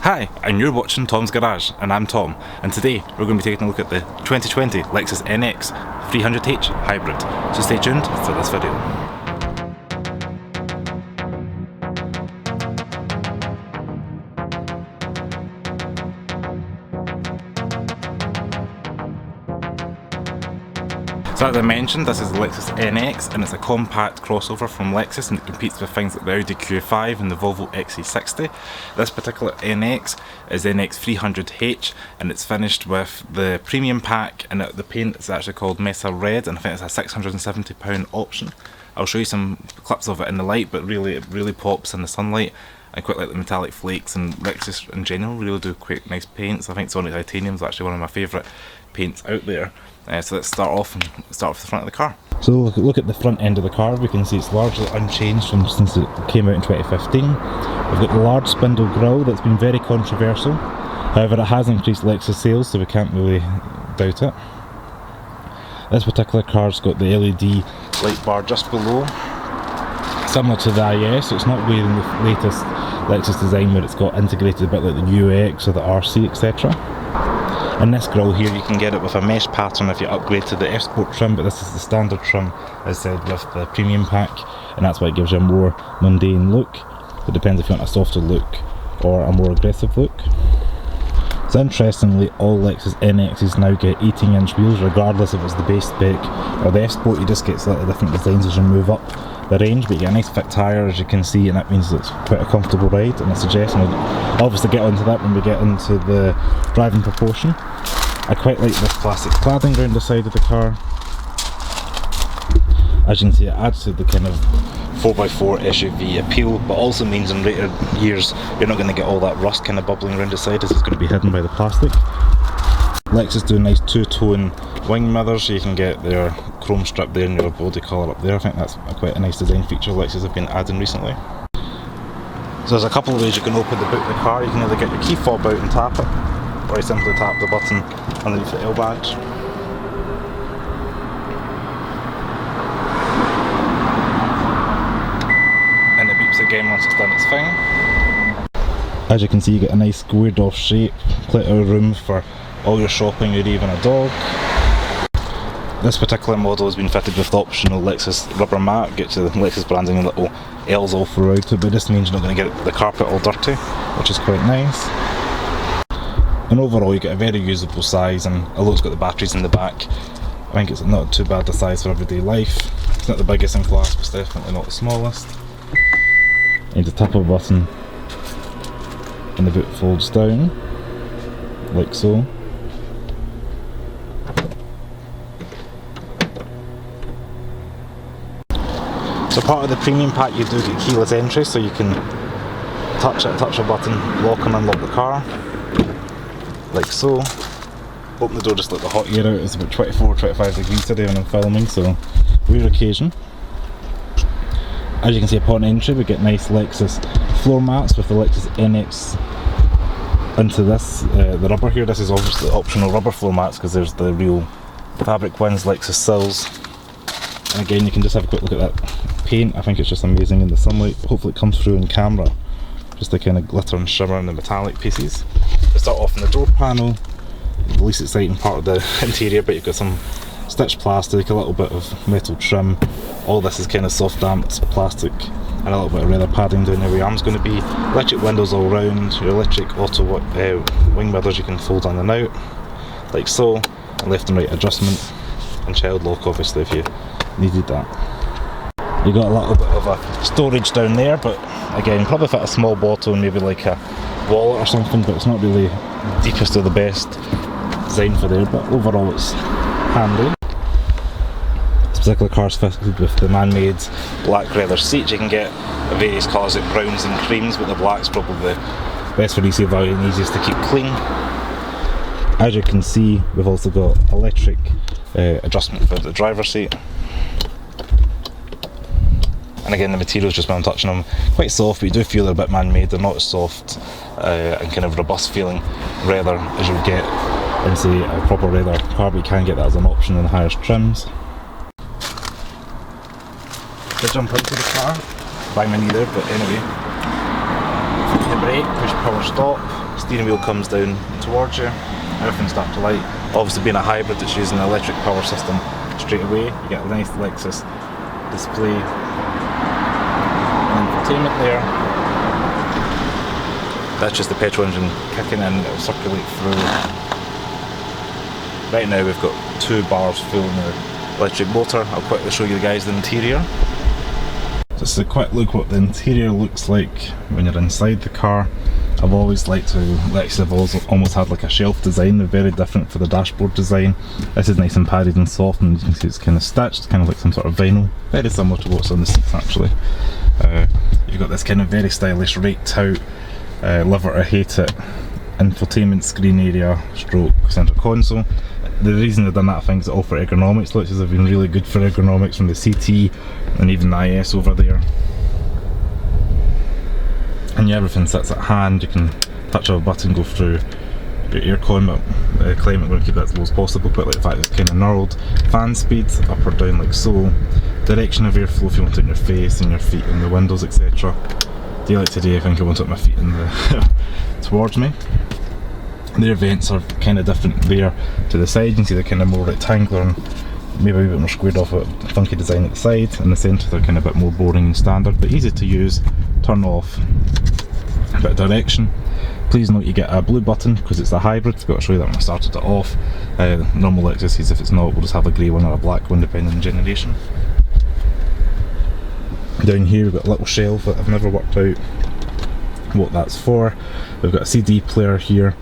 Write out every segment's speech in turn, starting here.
Hi, and you're watching Tom's Garage, and I'm Tom, and today we're going to be taking a look at the 2020 Lexus NX 300h Hybrid, so stay tuned for this video. So as I mentioned, this is the Lexus NX and it's a compact crossover from Lexus, and it competes with things like the Audi Q5 and the Volvo XC60. This particular NX is NX 300h and it's finished with the premium pack, and the paint is actually called Mesa Red, and I think it's a £670 option. I'll show you some clips of it in the light, but really it really pops in the sunlight. I quite like the metallic flakes, and Lexus in general really do quite nice paints. I think Sonic Titanium is actually one of my favourite paints out there. So let's start off with the front of the car. So look at the front end of the car. We can see it's largely unchanged from since it came out in 2015. We've got the large spindle grille that's been very controversial. However, it has increased Lexus sales, so we can't really doubt it. This particular car's got the LED light bar just below, similar to the IS, so it's not wearing the latest Lexus design where it's got integrated a bit like the UX or the RC, etc. In this grille here you can get it with a mesh pattern if you upgrade to the F Sport trim, but this is the standard trim, as said, with the premium pack, and that's why it gives you a more mundane look. It depends if you want a softer look or a more aggressive look. So interestingly, all Lexus NXs now get 18-inch wheels, regardless if it's the base spec or the F Sport. You just get slightly different designs as you move up the range, but you get a nice thick tyre, as you can see, and that means it's quite a comfortable ride. And I suggest, and we'll obviously get onto that when we get into the driving proportion. I quite like this plastic cladding around the side of the car. As you can see, it adds to the kind of 4x4 SUV appeal, but also means in later years you're not going to get all that rust kind of bubbling around the side, as it's going to be hidden by the plastic. Lexus do nice two-tone wing mirrors, so you can get their chrome strip there and your body colour up there. I think that's quite a nice design feature Lexus have been adding recently. So there's a couple of ways you can open the boot of the car. You can either get your key fob out and tap it, or you simply tap the button underneath the L badge. And it beeps again once it's done its thing. As you can see, you get a nice squared off shape, plenty of room for all your shopping or even a dog. This particular model has been fitted with the optional Lexus rubber mat. Get the Lexus branding and little L's all throughout it, but this means you're not going to get the carpet all dirty, which is quite nice. And overall you get a very usable size, and although it's got the batteries in the back, I think it's not too bad the size for everyday life. It's not the biggest in class, but it's definitely not the smallest. And the tap of a button and the boot folds down, like so. So part of the premium pack you do get keyless entry, so you can touch a button, lock and unlock the car, like so. Open the door, just let the hot air out. It's about 24-25 degrees today when I'm filming, so rare occasion. As you can see, upon entry we get nice Lexus floor mats with the Lexus NX into this, the rubber here. This is obviously optional rubber floor mats because there's the real fabric ones, Lexus sills. And again, you can just have a quick look at that paint. I think it's just amazing in the sunlight. Hopefully it comes through in camera, just the kind of glitter and shimmer in the metallic pieces. We start off in the door panel, the least exciting part of the interior, but you've got some stitched plastic, a little bit of metal trim. All this is kind of soft damped plastic, and a little bit of leather padding down there where your arm's going to be. Electric windows all round, your electric auto wing mirrors you can fold in and out, like so, and left and right adjustment, and child lock obviously if you needed that. You got a little bit of a storage down there, but again, probably fit a small bottle and maybe like a wallet or something, but it's not really the deepest or the best design for there, but overall it's handy. This particular car is fitted with the man-made black leather seats. You can get various colours like browns and creams, but the black's probably the best for resale value and easiest to keep clean. As you can see, we've also got electric adjustment for the driver's seat. And again, the materials, just when I'm touching them, quite soft, but you do feel they're a bit man-made. They're not as soft and kind of robust feeling leather as you would get in, say, a proper leather car, but you can get that as an option in the highest trims. To jump into the car, bang my knee there, but anyway. The brake, push power stop, steering wheel comes down towards you, everything starts to light. Obviously being a hybrid, it's using an electric power system straight away. You get a nice Lexus display and infotainment there. That's just the petrol engine kicking in, it'll circulate through. Right now we've got 2 bars full in the electric motor. I'll quickly show you guys the interior. Just a quick look what the interior looks like when you're inside the car. I've always liked how Lexus have almost had like a shelf design. They're very different for the dashboard design. This is nice and padded and soft, and you can see it's kind of stitched, kind of like some sort of vinyl. Very similar to what's on the seats actually. You've got this kind of very stylish raked out, love it or hate it, infotainment screen area stroke centre console. The reason they've done that, I think, is all for ergonomics. Lexus have been really good for ergonomics from the CT and even the IS over there. And yeah, everything sits at hand. You can touch of a button, go through your air climate. I'm going to keep that as low as possible, but like the fact it's kind of knurled. Fan speed, up or down like so. Direction of airflow if you want it in your face and your feet in the windows, etc. Day like today, I think I want to put my feet in the towards me. Their vents are kind of different there to the side. You can see they're kind of more rectangular and maybe a bit more squared off, a funky design at the side. In the centre they're kind of a bit more boring and standard, but easy to use. Turn off, a bit of direction. Please note you get a blue button because it's a hybrid. I've got to show you that when I started it off. Normal Lexus, if it's not, we'll just have a grey one or a black one depending on generation. Down here we've got a little shelf that I've never worked out what that's for. We've got a CD player here.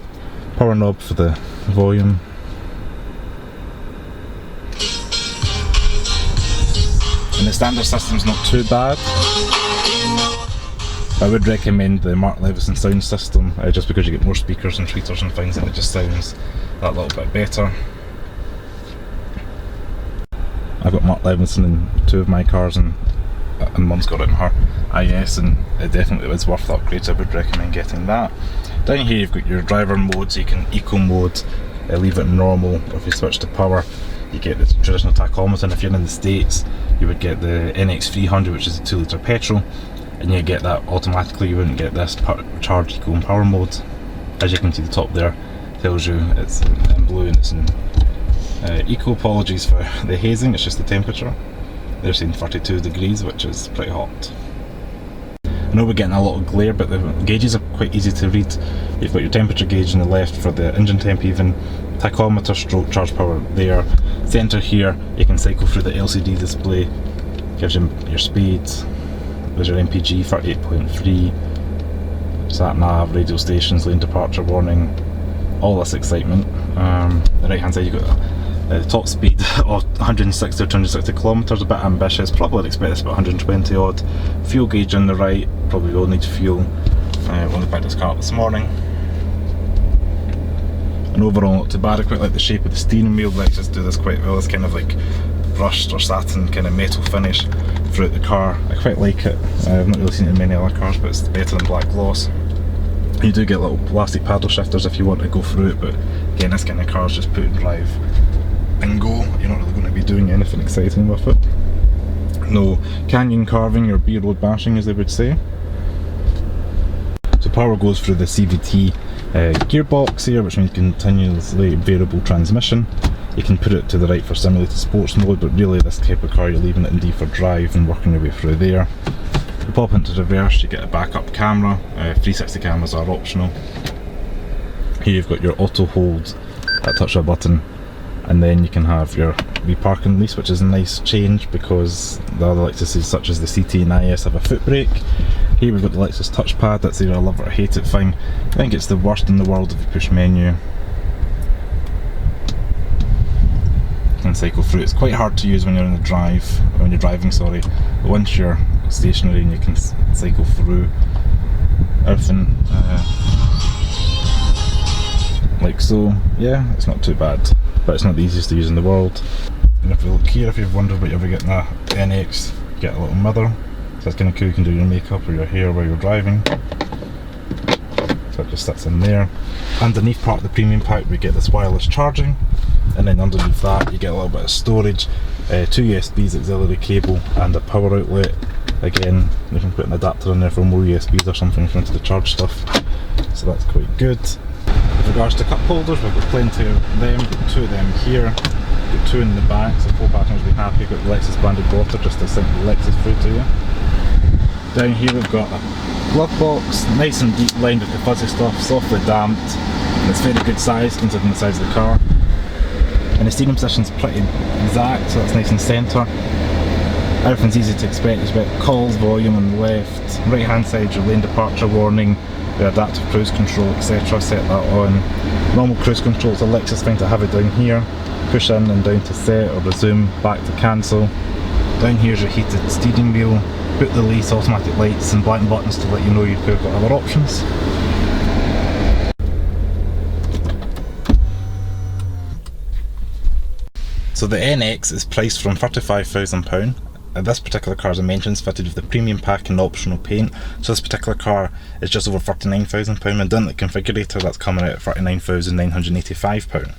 Power knob for the volume. And the standard system's not too bad. I would recommend the Mark Leveson sound system, just because you get more speakers and tweeters and things, and it just sounds that little bit better. I've got Mark Leveson in 2 of my cars, and Mum's got it in her IS, and it definitely is worth the upgrade, so I would recommend getting that. Down here you've got your driver mode, so you can eco mode, leave it normal, or if you switch to power you get the traditional tachometer, and if you're in the States you would get the NX 300, which is a 2 litre petrol, and you get that automatically. You wouldn't get this charge eco and power mode. As you can see, the top there tells you it's in blue and it's in eco. Apologies for the hazing, it's just the temperature. They're saying 32 degrees, which is pretty hot. I know we're getting a lot of glare, but the gauges are quite easy to read. You've got your temperature gauge on the left for the engine temp even, tachometer stroke charge power there. Centre here, you can cycle through the LCD display, gives you your speed. There's your MPG 38.3, sat nav, radio stations, lane departure warning, all this excitement. The right hand side you've got top speed of 160 or 260 kilometres, a bit ambitious, probably would expect this about 120 odd. Fuel gauge on the right, probably will need fuel. Only picked this car up this morning. And overall not too bad. I quite like the shape of the steering wheel. Lexus do this quite well. It's kind of like brushed or satin kind of metal finish throughout the car. I quite like it. I've not really seen it in many other cars, but it's better than black gloss. You do get little plastic paddle shifters if you want to go through it, but again, this kind of car is just put and drive and go. You're not really going to be doing anything exciting with it. No canyon carving or B-road bashing, as they would say. So power goes through the CVT gearbox here, which means continuously variable transmission. You can put it to the right for simulated sports mode, but really this type of car you're leaving it in D for drive and working your way through there. You pop into reverse, you get a backup camera. 360 cameras are optional. Here you've got your auto hold at touch of a button, and then you can have your repark and release, which is a nice change because the other Lexuses such as the CT and IS have a foot brake. Here we've got the Lexus touchpad. That's either a love it or hate it thing. I think it's the worst in the world if you push menu and cycle through. It's quite hard to use when you're in the drive, when you're driving, sorry, but once you're stationary and you can cycle through everything like so. Yeah, it's not too bad, but it's not the easiest to use in the world. And if you look here, if you've wondered what you're ever getting a NX, you get a little mirror, so that's kind of cool. You can do your makeup or your hair while you're driving, so it just sits in there. Underneath part of the premium pack we get this wireless charging, and then underneath that you get a little bit of storage, 2 USBs, auxiliary cable and a power outlet. Again, you can put an adapter in there for more USBs or something if you want to charge stuff. so that's quite good. With regards to cup holders, we've got plenty of them, we've got 2 of them here, we've got 2 in the back, so 4 passengers will be happy. We've got the Lexus branded water just to sink the Lexus through to you. Down here we've got a glove box, nice and deep lined with the fuzzy stuff, softly damped, and it's very good size considering the size of the car. And the steering position's pretty exact, so that's nice and centre. Everything's easy to expect. There's about calls volume on the left, right hand side your lane departure warning, the adaptive cruise control, etc. Set that on. Normal cruise control is a Lexus thing to have it down here. Push in and down to set or resume, back to cancel. Down here's your heated steering wheel, boot the lease, automatic lights and blank buttons to let you know you've got other options. So the NX is priced from £35,000. This particular car, as I mentioned, is fitted with the premium pack and optional paint. So this particular car is just over £39,000, and down the configurator that's coming out at £39,985.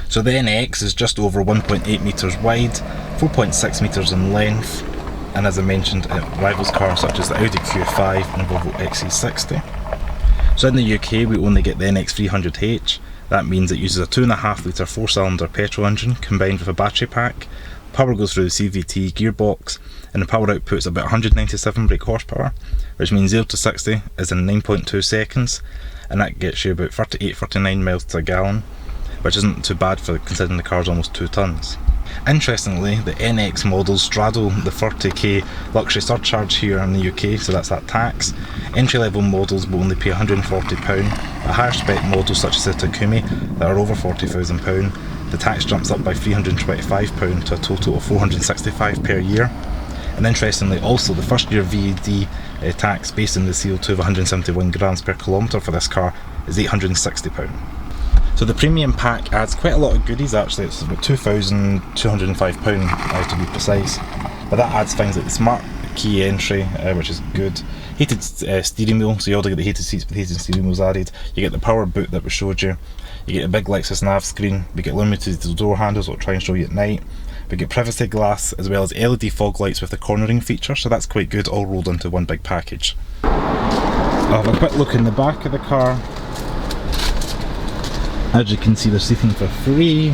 So the NX is just over 1.8 metres wide, 4.6 metres in length, and as I mentioned, it rivals cars such as the Audi Q5 and the Volvo XC60. So in the UK we only get the NX 300H. That means it uses a 2.5 litre 4-cylinder petrol engine combined with a battery pack. Power goes through the CVT gearbox, and the power output is about 197 brake horsepower, which means 0 to 60 is in 9.2 seconds, and that gets you about 38-39 miles to a gallon, which isn't too bad for considering the car's almost 2 tonnes. Interestingly, the NX models straddle the 30k luxury surcharge here in the UK, so that's that tax. Entry level models will only pay £140. A higher spec models such as the Takumi that are over £40,000, the tax jumps up by £325 to a total of £465 per year. And interestingly also, the first year VAD tax based on the CO2 of 171 grams per kilometre for this car is £860. So the premium pack adds quite a lot of goodies actually. It's about £2,205 to be precise, but that adds things like the smart key entry, which is good. Heated steering wheel, so you also get the heated seats with heated steering wheels added. You get the power boot that we showed you. You get a big Lexus nav screen. We get illuminated door handles that will try and show you at night. We get privacy glass as well as LED fog lights with the cornering feature, so that's quite good, all rolled into one big package. I'll have a quick look in the back of the car. As you can see, there's seating for free.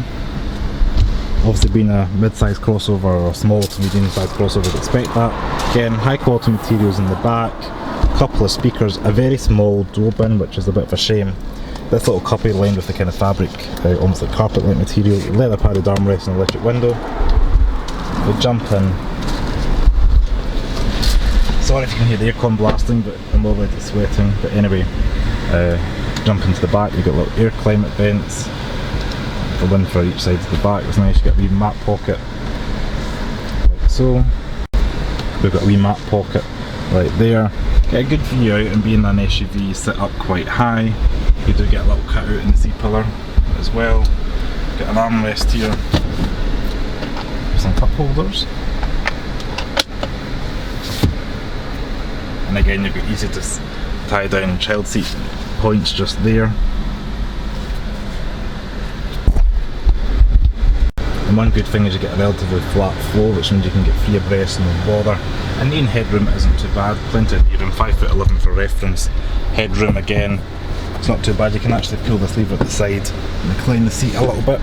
Obviously being a mid-sized crossover or a small to medium-sized crossover, would expect that. Again, high quality materials in the back, a couple of speakers, a very small door bin, which is a bit of a shame. This little cubby lined with the kind of fabric, almost like carpet-like material, leather padded armrest and electric window. We'll jump in. Sorry if you can hear the aircon blasting, but I'm already sweating. But anyway, jump into the back. You've got little air climate vents, the wind for each side of the back. It's nice. You've got a wee map pocket, like so. We've got a wee map pocket right there. Get a good view out, and being an SUV, you sit up quite high. You do get a little cut out in the C-pillar as well. Get an armrest here, some cup holders, and again you've got easy to tie down child seat points just there. And one good thing is you get a relatively flat floor, which means you can get free abreast and no bother. And the headroom isn't too bad, plenty of headroom, 5'11" for reference. Headroom again, it's not too bad. You can actually pull this lever at the side and recline the seat a little bit.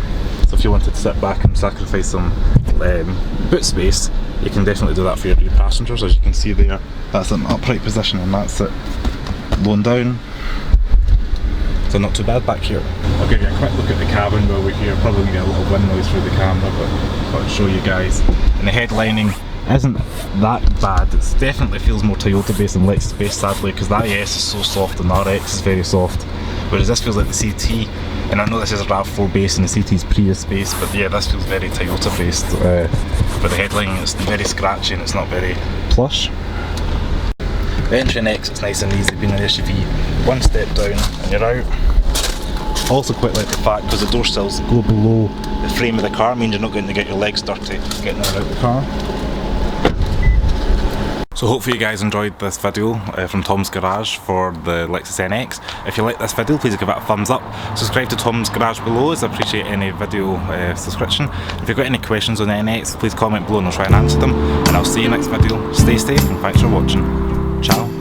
So if you wanted to sit back and sacrifice some boot space, you can definitely do that for your new passengers. As you can see there, that's an upright position and that's it low down. So not too bad back here. I'll give you a quick look at the cabin while we're here. Probably going to get a little wind noise through the camera, but I'll show you guys. And the headlining isn't that bad. It definitely feels more Toyota based than Lexus based, sadly, because the IS is so soft and the RX is very soft, whereas this feels like the CT. And I know this is a RAV4 base and the CT is Prius based, but yeah, this feels very Toyota based. For the headlining, it's very scratchy and it's not very plush. The entry and exit's nice and easy, being an SUV. One step down and you're out. Also quite like the fact, because the door sills go below the frame of the car, means you're not going to get your legs dirty getting in and out of the car. So hopefully you guys enjoyed this video from Tom's Garage for the Lexus NX. If you like this video, please give it a thumbs up. Subscribe to Tom's Garage below, as I appreciate any video subscription. If you've got any questions on the NX, please comment below and I'll try and answer them. And I'll see you next video. Stay safe and thanks for watching. Ciao.